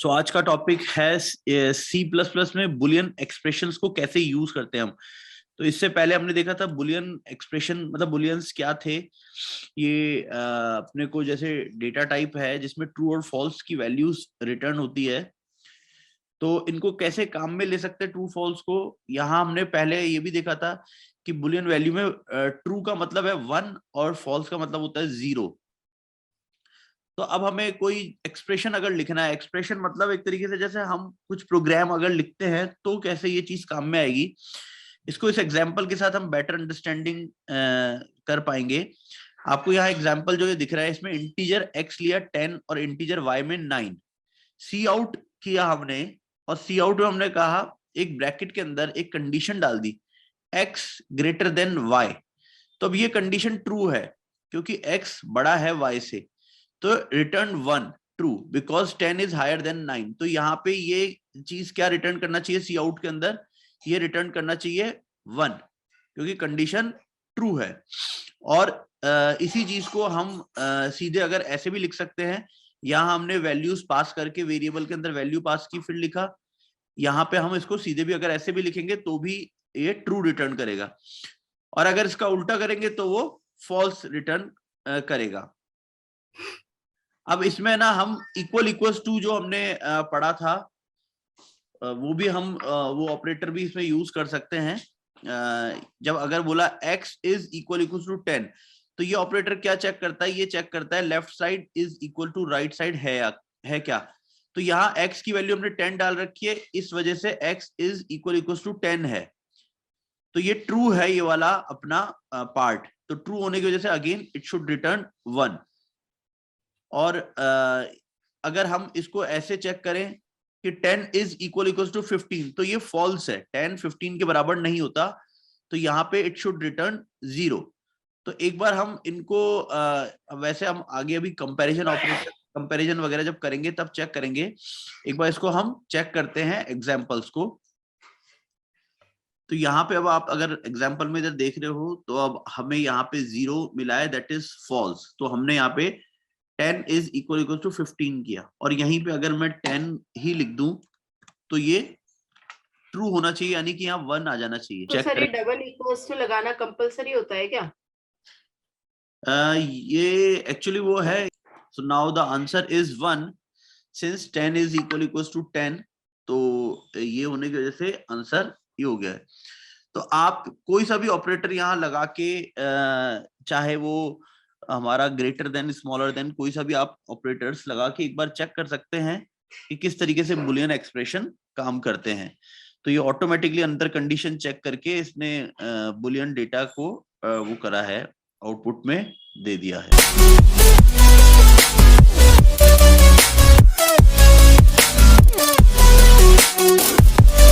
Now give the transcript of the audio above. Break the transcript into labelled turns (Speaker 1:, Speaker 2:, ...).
Speaker 1: सो आज का टॉपिक है सी प्लस प्लस में बुलियन एक्सप्रेशंस को कैसे यूज करते हैं हम। तो इससे पहले हमने देखा था बुलियन एक्सप्रेशन मतलब बुलियंस क्या थे। ये अपने को जैसे डेटा टाइप है जिसमें ट्रू और फॉल्स की वैल्यूज रिटर्न होती है, तो इनको कैसे काम में ले सकते हैं ट्रू फॉल्स को। यहाँ हमने पहले ये भी देखा था कि बुलियन वैल्यू में ट्रू का मतलब है 1 और फॉल्स का मतलब होता है 0। तो अब हमें कोई एक्सप्रेशन अगर लिखना है, एक्सप्रेशन मतलब एक तरीके से जैसे हम कुछ प्रोग्राम अगर लिखते हैं तो कैसे ये चीज काम में आएगी, इसको इस एग्जांपल के साथ हम बेटर अंडरस्टैंडिंग कर पाएंगे। आपको यहाँ एग्जांपल जो ये दिख रहा है इसमें इंटीजर x लिया 10 और इंटीजर y में 9, सी आउट किया हमने और सी आउट में हमने कहा एक ब्रैकेट के अंदर एक कंडीशन डाल दी x ग्रेटर देन y। तो अब ये कंडीशन ट्रू है क्योंकि x बड़ा है y से, तो return 1 true because 10 is higher than 9। तो यहाँ पे ये चीज क्या रिटर्न करना चाहिए सी आउट के अंदर, ये रिटर्न करना चाहिए 1 क्योंकि कंडीशन ट्रू है। और इसी चीज को हम सीधे अगर ऐसे भी लिख सकते हैं, यहाँ हमने वैल्यूज पास करके वेरिएबल के अंदर वैल्यू पास की फिर लिखा, यहाँ पे हम इसको सीधे भी अगर ऐसे भी लिखेंगे तो भी ये ट्रू रिटर्न करेगा, और अगर इसका उल्टा करेंगे तो वो फॉल्स रिटर्न करेगा। अब इसमें ना हम इक्वल इक्वल्स टू जो हमने पढ़ा था वो भी हम वो ऑपरेटर भी इसमें यूज कर सकते हैं। जब अगर बोला x is equal equal to 10, तो ये ऑपरेटर क्या चेक करता है, ये चेक करता है left side is equal to right side है क्या। तो यहाँ x की वैल्यू हमने 10 डाल रखी है, इस वजह से x is equal equal to 10 है, तो ये ट्रू है ये वाला अपना पार्ट। तो ट्रू होने की वजह से अगेन इट शुड रिटर्न 1। और अगर हम इसको ऐसे चेक करें कि 10 इज इक्वल इक्वल टू 15, तो ये फॉल्स है, 10 15 के बराबर नहीं होता, तो यहाँ पे इट शुड रिटर्न 0। तो एक बार हम इनको वैसे हम आगे अभी कंपैरिजन ऑपरेटर कंपैरिजन वगैरह जब करेंगे तब चेक करेंगे, एक बार इसको हम चेक करते हैं एग्जाम्पल्स को। तो यहाँ पे अब आप अगर एग्जाम्पल में इधर देख रहे हो तो अब हमें यहाँ पे 0 मिला है, दैट इज फॉल्स। तो हमने यहाँ पे 10 इज इक्वल इक्वल टू 15 किया, और यहीं पे अगर मैं 10 ही लिख दूं तो ये ट्रू होना चाहिए, यानी कि यहाँ 1 आ जाना चाहिए।
Speaker 2: तो सर ये डबल इक्वल्स टू लगाना कंपलसरी होता है क्या?
Speaker 1: ये एक्चुअली वो है। So now the answer is 1 since 10 is equal equal to 10, तो ये होने की वजह से आंसर ये हो गया है। तो आप कोई सा भी ऑपरेटर यहाँ लगा के चाहे वो हमारा ग्रेटर देन स्मॉलर देन कोई सा भी आप ऑपरेटर्स लगा के एक बार चेक कर सकते हैं कि किस तरीके से बुलियन एक्सप्रेशन काम करते हैं। तो ये ऑटोमेटिकली अंदर कंडीशन चेक करके इसने बुलियन डेटा को वो करा है, आउटपुट में दे दिया है।